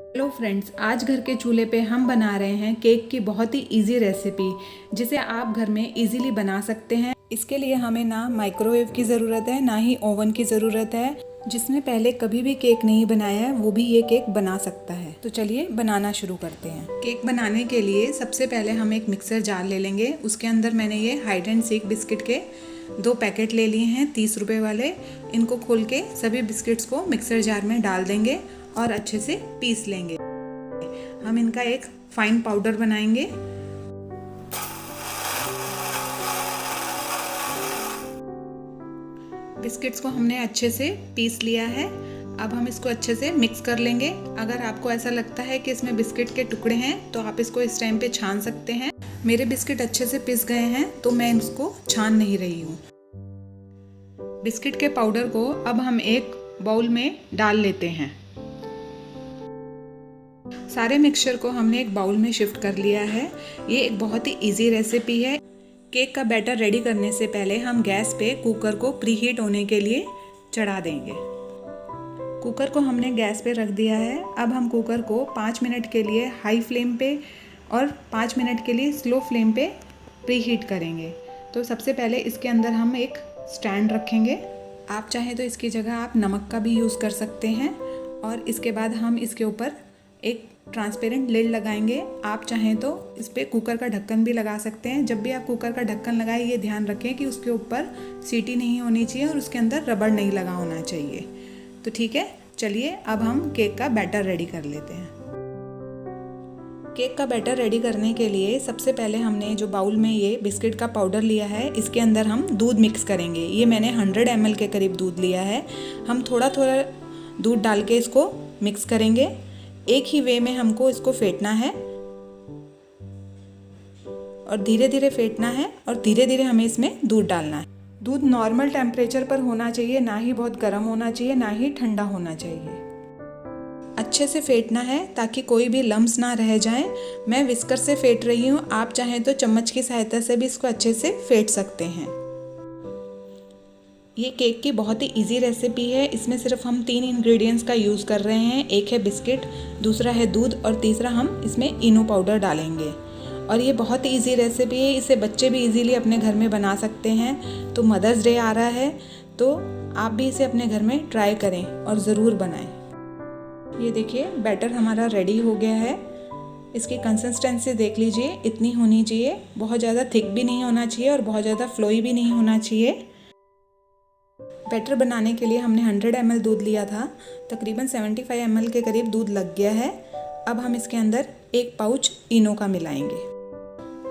Hello friends, आज घर के चूल्हे पे हम बना रहे हैं केक की बहुत ही इजी रेसिपी जिसे आप घर में इजीली बना सकते हैं। इसके लिए हमें ना माइक्रोवेव की ज़रूरत है ना ही ओवन की ज़रूरत है। जिसने पहले कभी भी केक नहीं बनाया है वो भी ये केक बना सकता है। तो चलिए बनाना शुरू करते हैं। केक बनाने के लिए सबसे पहले हम एक मिक्सर जार ले लेंगे। उसके अंदर मैंने ये हाइड एंड सीक बिस्किट के 2 पैकेट ले लिए हैं 30 रुपये वाले। इनको खोल के सभी बिस्किट्स को मिक्सर जार में डाल देंगे और अच्छे से पीस लेंगे। हम इनका एक फाइन पाउडर बनाएंगे। बिस्किट्स को हमने अच्छे से पीस लिया है। अब हम इसको अच्छे से मिक्स कर लेंगे। अगर आपको ऐसा लगता है कि इसमें बिस्किट के टुकड़े हैं तो आप इसको इस टाइम पे छान सकते हैं। मेरे बिस्किट अच्छे से पिस गए हैं तो मैं इसको छान नहीं रही हूँ। बिस्किट के पाउडर को अब हम एक बाउल में डाल लेते हैं। सारे मिक्सचर को हमने एक बाउल में शिफ्ट कर लिया है। ये एक बहुत ही इजी रेसिपी है। केक का बैटर रेडी करने से पहले हम गैस पे कुकर को प्रीहीट होने के लिए चढ़ा देंगे। कुकर को हमने गैस पे रख दिया है। अब हम कुकर को 5 मिनट के लिए हाई फ्लेम पे और 5 मिनट के लिए स्लो फ्लेम पे प्रीहीट करेंगे। तो सबसे पहले इसके अंदर हम एक स्टैंड रखेंगे। आप चाहें तो इसकी जगह आप नमक का भी यूज़ कर सकते हैं। और इसके बाद हम इसके ऊपर एक ट्रांसपेरेंट लिड लगाएंगे। आप चाहें तो इस पर कुकर का ढक्कन भी लगा सकते हैं। जब भी आप कुकर का ढक्कन लगाएं ये ध्यान रखें कि उसके ऊपर सीटी नहीं होनी चाहिए और उसके अंदर रबड़ नहीं लगा होना चाहिए। तो ठीक है, चलिए अब हम केक का बैटर रेडी कर लेते हैं। केक का बैटर रेडी करने के लिए सबसे पहले हमने जो बाउल में ये बिस्किट का पाउडर लिया है इसके अंदर हम दूध मिक्स करेंगे। ये मैंने 100 ml के करीब दूध लिया है। हम थोड़ा थोड़ा दूध डाल के इसको मिक्स करेंगे। एक ही वे में हमको इसको फेंटना है और धीरे धीरे फेंटना है और धीरे धीरे हमें इसमें दूध डालना है। दूध नॉर्मल टेम्परेचर पर होना चाहिए, ना ही बहुत गर्म होना चाहिए ना ही ठंडा होना चाहिए। अच्छे से फेंटना है ताकि कोई भी लम्स ना रह जाएं। मैं विस्कर से फेंट रही हूँ, आप चाहें तो चम्मच की सहायता से भी इसको अच्छे से फेंट सकते हैं। ये केक की बहुत ही इजी रेसिपी है। इसमें सिर्फ हम 3 इंग्रेडिएंट्स का यूज़ कर रहे हैं। एक है बिस्किट, दूसरा है दूध और तीसरा हम इसमें इनो पाउडर डालेंगे। और ये बहुत ही इजी रेसिपी है। इसे बच्चे भी इजीली अपने घर में बना सकते हैं। तो मदर्स डे आ रहा है तो आप भी इसे अपने घर में ट्राई करें और ज़रूर बनाएं। ये देखिए बैटर हमारा रेडी हो गया है। इसकी कंसिस्टेंसी देख लीजिए, इतनी होनी चाहिए। बहुत ज़्यादा थिक भी नहीं होना चाहिए और बहुत ज़्यादा फ्लोई भी नहीं होना चाहिए। बैटर बनाने के लिए हमने 100 ml दूध लिया था। तकरीबन 75 ml के करीब दूध लग गया है। अब हम इसके अंदर 1 पाउच इनो का मिलाएंगे।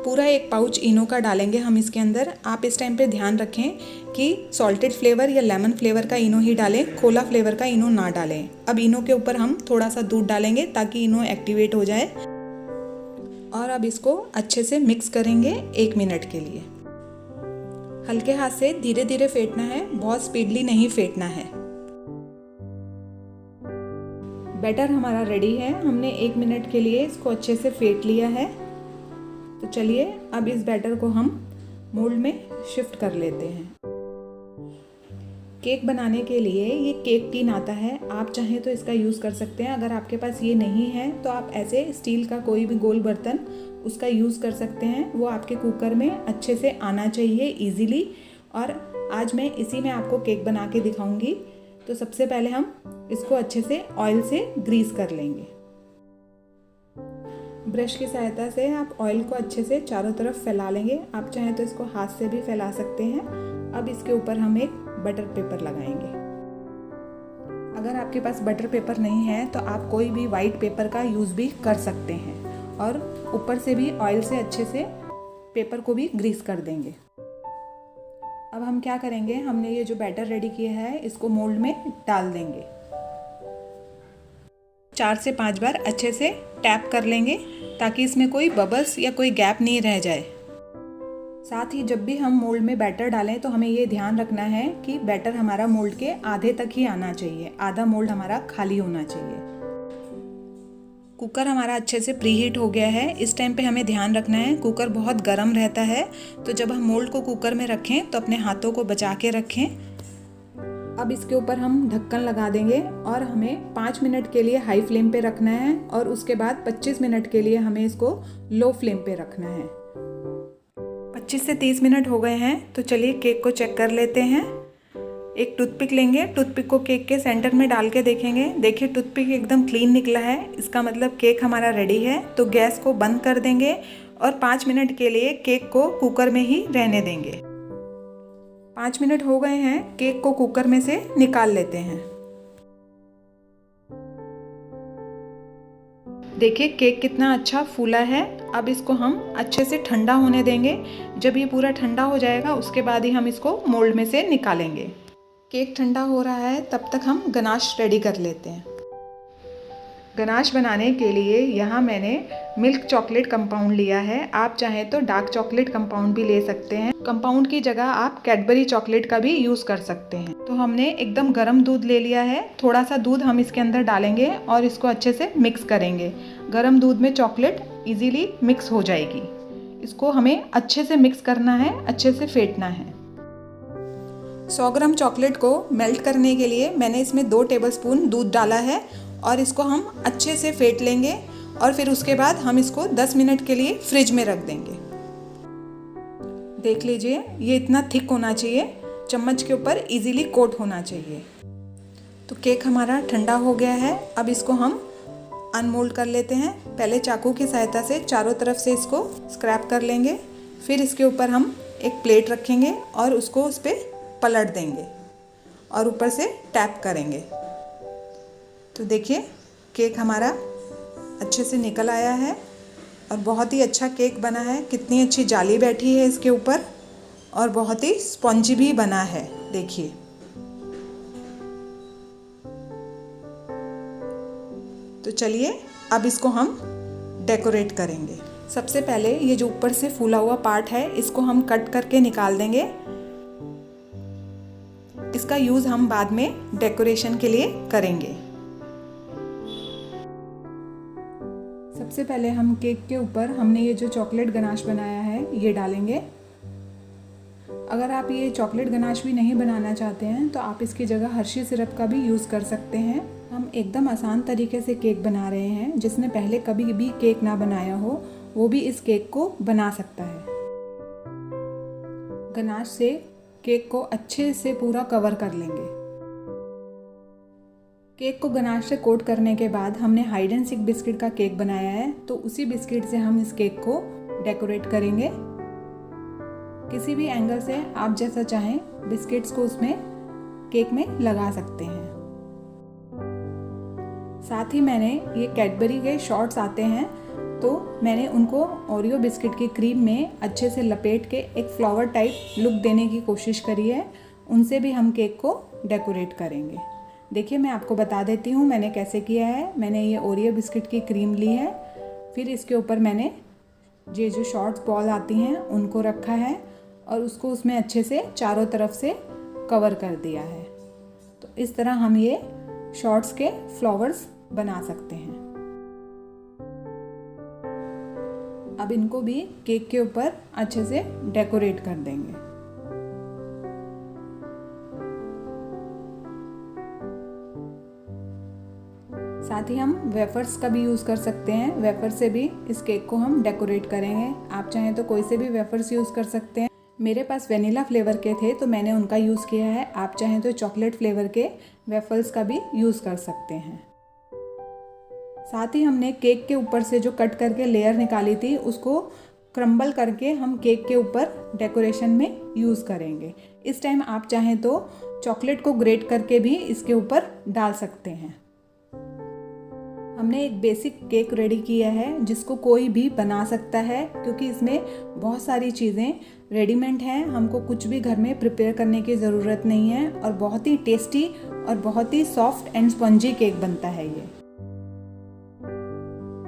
पूरा 1 पाउच इनो का डालेंगे हम इसके अंदर। आप इस टाइम पे ध्यान रखें कि सॉल्टेड फ्लेवर या लेमन फ्लेवर का इनो ही डालें, खोला फ्लेवर का इनो ना डालें। अब इनो के ऊपर हम थोड़ा सा दूध डालेंगे ताकि इनो एक्टिवेट हो जाए। और अब इसको अच्छे से मिक्स करेंगे 1 मिनट के लिए। हल्के हाथ से धीरे धीरे फेंटना है, बहुत स्पीडली नहीं फेंटना है। बैटर हमारा रेडी है। हमने 1 मिनट के लिए इसको अच्छे से फेंट लिया है। तो चलिए अब इस बैटर को हम मोल्ड में शिफ्ट कर लेते हैं। केक बनाने के लिए ये केक टिन आता है, आप चाहें तो इसका यूज़ कर सकते हैं। अगर आपके पास ये नहीं है तो आप ऐसे स्टील का कोई भी गोल बर्तन उसका यूज़ कर सकते हैं। वो आपके कुकर में अच्छे से आना चाहिए इजीली। और आज मैं इसी में आपको केक बना के दिखाऊंगी। तो सबसे पहले हम इसको अच्छे से ऑयल से ग्रीस कर लेंगे। ब्रश की सहायता से आप ऑयल को अच्छे से चारों तरफ फैला लेंगे। आप चाहें तो इसको हाथ से भी फैला सकते हैं। अब इसके ऊपर हम एक बटर पेपर लगाएंगे। अगर आपके पास बटर पेपर नहीं है तो आप कोई भी वाइट पेपर का यूज़ भी कर सकते हैं। और ऊपर से भी ऑयल से अच्छे से पेपर को भी ग्रीस कर देंगे। अब हम क्या करेंगे, हमने ये जो बैटर रेडी किया है इसको मोल्ड में डाल देंगे। 4 से 5 बार अच्छे से टैप कर लेंगे ताकि इसमें कोई बबल्स या कोई गैप नहीं रह जाए। साथ ही जब भी हम मोल्ड में बैटर डालें तो हमें ये ध्यान रखना है कि बैटर हमारा मोल्ड के आधे तक ही आना चाहिए, आधा मोल्ड हमारा खाली होना चाहिए। कुकर हमारा अच्छे से प्रीहीट हो गया है। इस टाइम पे हमें ध्यान रखना है, कुकर बहुत गर्म रहता है। तो जब हम मोल्ड को कुकर में रखें तो अपने हाथों को बचा के रखें। अब इसके ऊपर हम ढक्कन लगा देंगे और हमें 5 मिनट के लिए हाई फ्लेम पे रखना है और उसके बाद 25 मिनट के लिए हमें इसको लो फ्लेम पे रखना है। 25 से 30 मिनट हो गए हैं, तो चलिए केक को चेक कर लेते हैं। एक टूथपिक लेंगे, टूथपिक को केक के सेंटर में डाल के देखेंगे। देखिए टूथपिक एकदम क्लीन निकला है, इसका मतलब केक हमारा रेडी है। तो गैस को बंद कर देंगे और 5 मिनट के लिए केक को कुकर में ही रहने देंगे। 5 मिनट हो गए हैं, केक को कुकर में से निकाल लेते हैं। देखिए केक कितना अच्छा फूला है। अब इसको हम अच्छे से ठंडा होने देंगे। जब ये पूरा ठंडा हो जाएगा उसके बाद ही हम इसको मोल्ड में से निकालेंगे। केक ठंडा हो रहा है, तब तक हम गनाश रेडी कर लेते हैं। गनाश बनाने के लिए यहाँ मैंने मिल्क चॉकलेट कंपाउंड लिया है। आप चाहें तो डार्क चॉकलेट कंपाउंड भी ले सकते हैं। कंपाउंड की जगह आप कैडबरी चॉकलेट का भी यूज़ कर सकते हैं। तो हमने एकदम गर्म दूध ले लिया है। थोड़ा सा दूध हम इसके अंदर डालेंगे और इसको अच्छे से मिक्स करेंगे। गर्म दूध में चॉकलेट इजीली मिक्स हो जाएगी। इसको हमें अच्छे से मिक्स करना है, अच्छे से फेंटना है। 100 ग्राम चॉकलेट को मेल्ट करने के लिए मैंने इसमें 2 टेबलस्पून दूध डाला है और इसको हम अच्छे से फेंट लेंगे और फिर उसके बाद हम इसको 10 मिनट के लिए फ्रिज में रख देंगे। देख लीजिए ये इतना थिक होना चाहिए, चम्मच के ऊपर इजीली कोट होना चाहिए। तो केक हमारा ठंडा हो गया है। अब इसको हम अनमोल्ड कर लेते हैं। पहले चाकू की सहायता से चारों तरफ से इसको स्क्रैप कर लेंगे। फिर इसके ऊपर हम एक प्लेट रखेंगे और उसको उस पर पलट देंगे और ऊपर से टैप करेंगे। तो देखिए केक हमारा अच्छे से निकल आया है और बहुत ही अच्छा केक बना है। कितनी अच्छी जाली बैठी है इसके ऊपर और बहुत ही स्पॉन्जी भी बना है। देखिए तो चलिए अब इसको हम डेकोरेट करेंगे। सबसे पहले ये जो ऊपर से फूला हुआ पार्ट है इसको हम कट करके निकाल देंगे। इसका यूज़ हम बाद में डेकोरेशन के लिए करेंगे। सबसे पहले हम केक के ऊपर हमने ये जो चॉकलेट गनाश बनाया है ये डालेंगे। अगर आप ये चॉकलेट गनाश भी नहीं बनाना चाहते हैं तो आप इसकी जगह हर्शी सिरप का भी यूज़ कर सकते हैं। हम एकदम आसान तरीके से केक बना रहे हैं। जिसने पहले कभी भी केक ना बनाया हो वो भी इस केक को बना सकता है। गनाश से केक को अच्छे से पूरा कवर कर लेंगे। केक को गनाश से कोट करने के बाद हमने हाइड एंड सीक बिस्किट का केक बनाया है, तो उसी बिस्किट से हम इस केक को डेकोरेट करेंगे। किसी भी एंगल से आप जैसा चाहें बिस्किट्स को उसमें केक में लगा सकते हैं। साथ ही मैंने ये कैडबरी के शॉर्ट्स आते हैं, तो मैंने उनको ओरियो बिस्किट की क्रीम में अच्छे से लपेट के एक फ्लावर टाइप लुक देने की कोशिश करी है। उनसे भी हम केक को डेकोरेट करेंगे। देखिए मैं आपको बता देती हूँ मैंने कैसे किया है। मैंने ये ओरियो बिस्किट की क्रीम ली है, फिर इसके ऊपर मैंने ये जो शॉर्ट्स बॉल आती हैं उनको रखा है और उसको उसमें अच्छे से चारों तरफ से कवर कर दिया है। तो इस तरह हम ये शॉर्ट्स के फ्लावर्स बना सकते हैं। अब इनको भी केक के ऊपर अच्छे से डेकोरेट कर देंगे। साथ ही हम वेफर्स का भी यूज़ कर सकते हैं। वेफर से भी इस केक को हम डेकोरेट करेंगे। आप चाहें तो कोई से भी वेफर्स यूज़ कर सकते हैं। मेरे पास वेनिला फ्लेवर के थे तो मैंने उनका यूज़ किया है। आप चाहें तो चॉकलेट फ्लेवर के वेफर्स का भी यूज़ कर सकते हैं। साथ ही हमने केक के ऊपर से जो कट करके लेयर निकाली थी उसको क्रम्बल करके हम केक के ऊपर डेकोरेशन में यूज़ करेंगे। इस टाइम आप चाहें तो चॉकलेट को ग्रेट करके भी इसके ऊपर डाल सकते हैं। हमने एक बेसिक केक रेडी किया है जिसको कोई भी बना सकता है, क्योंकि इसमें बहुत सारी चीज़ें रेडीमेड हैं। हमको कुछ भी घर में प्रिपेयर करने की ज़रूरत नहीं है और बहुत ही टेस्टी और बहुत ही सॉफ्ट एंड स्पंजी केक बनता है ये।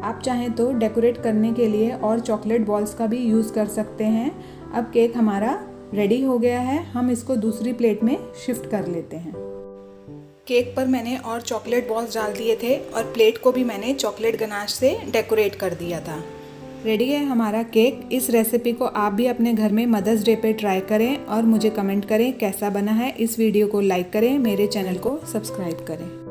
आप चाहें तो डेकोरेट करने के लिए और चॉकलेट बॉल्स का भी यूज़ कर सकते हैं। अब केक हमारा रेडी हो गया है, हम इसको दूसरी प्लेट में शिफ्ट कर लेते हैं। केक पर मैंने और चॉकलेट बॉल्स डाल दिए थे और प्लेट को भी मैंने चॉकलेट गनाश से डेकोरेट कर दिया था। रेडी है हमारा केक। इस रेसिपी को आप भी अपने घर में मदर्स डे पे ट्राई करें और मुझे कमेंट करें कैसा बना है। इस वीडियो को लाइक करें, मेरे चैनल को सब्सक्राइब करें।